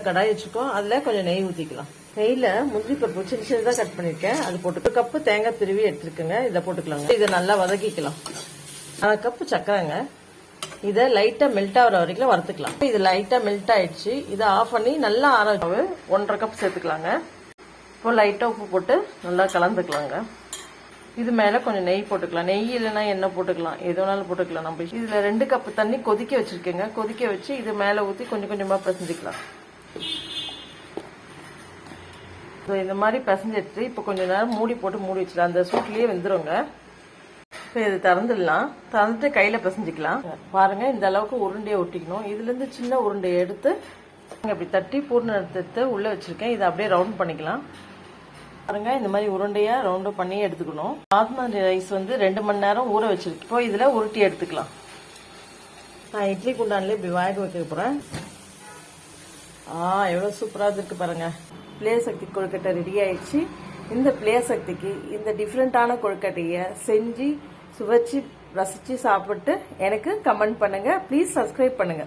கடாய் வச்சுக்கோ, அதுல கொஞ்சம் நெய் ஊத்திக்கலாம். நெய்ல முந்திரி பருப்பு சின்ன சின்னதா கட் பண்ணிருக்கேன், அது போட்டு 1 கப்பு தேங்காய் துருவி எடுத்துருக்குங்க, இதை போட்டுக்கலாங்க. இதை நல்லா வதக்கிக்கலாம். 1/2 கப்பு சக்கரைங்க, இதை லைட்டா மெல்ட் ஆகிற வரைக்கும் வறுத்துக்கலாம். இது லைட்டா மெல்ட் ஆயிடுச்சு, இதை ஆஃப் பண்ணி நல்லா ஆற 1/2 கப் சேர்த்துக்கலாங்க. இப்போ லைட்டா உப்பு போட்டு நல்லா கலந்துக்கலாங்க. இது மேல கொஞ்சம் நெய் போட்டுக்கலாம். நெய் இல்லைன்னா எண்ணெய் போட்டுக்கலாம், எது வேணாலும் போட்டுக்கலாம். நம்ம இதுல 2 கப் தண்ணி கொதிக்க வச்சிருக்கேங்க. கொதிக்க வச்சு இது மேல ஊற்றி கொஞ்சம் கொஞ்சமா பிசைஞ்சிக்கலாம். இந்த மாதிரி பிசைஞ்சு எடுத்து இப்போ கொஞ்ச நேரம் மூடி போட்டு மூடி வச்சிடலாம். அந்த சூட்லயே வெந்துருங்க. இப்போ இது திறந்துடலாம். திறந்துட்டு கையில பிசைஞ்சிக்கலாம். பாருங்க, இந்த அளவுக்கு உருண்டையை ஒட்டிக்கணும். இதுல இருந்து சின்ன உருண்டையை எடுத்து இப்படி தட்டி பூர்ண எடுத்து உள்ள வச்சிருக்கேன். இதை அப்படியே ரவுண்ட் பண்ணிக்கலாம். பாருங்க, இந்த மாதிரி உருண்டையா ரவுண்ட் பண்ணி எடுத்துக்கணும். பாஸ்மதி ரைஸ் 2 மணி நேரம் ஊற வச்சிருக்கு. இப்போ இதுல உருட்டி எடுத்துக்கலாம். நான் இட்லி குண்டான்ல இப்படி வேக வைக்க போறேன். எவ்வளவு சூப்பரா இருக்கு பாருங்க. பிளே சக்தி கொழுக்கட்டை ரெடி ஆயிடுச்சு. இந்த பிளே சக்திக்கு இந்த டிஃப்ரெண்டான கொழுக்கட்டையை செஞ்சு சுவைச்சு ரசிச்சு சாப்பிட்டு எனக்கு கமெண்ட் பண்ணுங்க. ப்ளீஸ் சப்ஸ்கிரைப் பண்ணுங்க.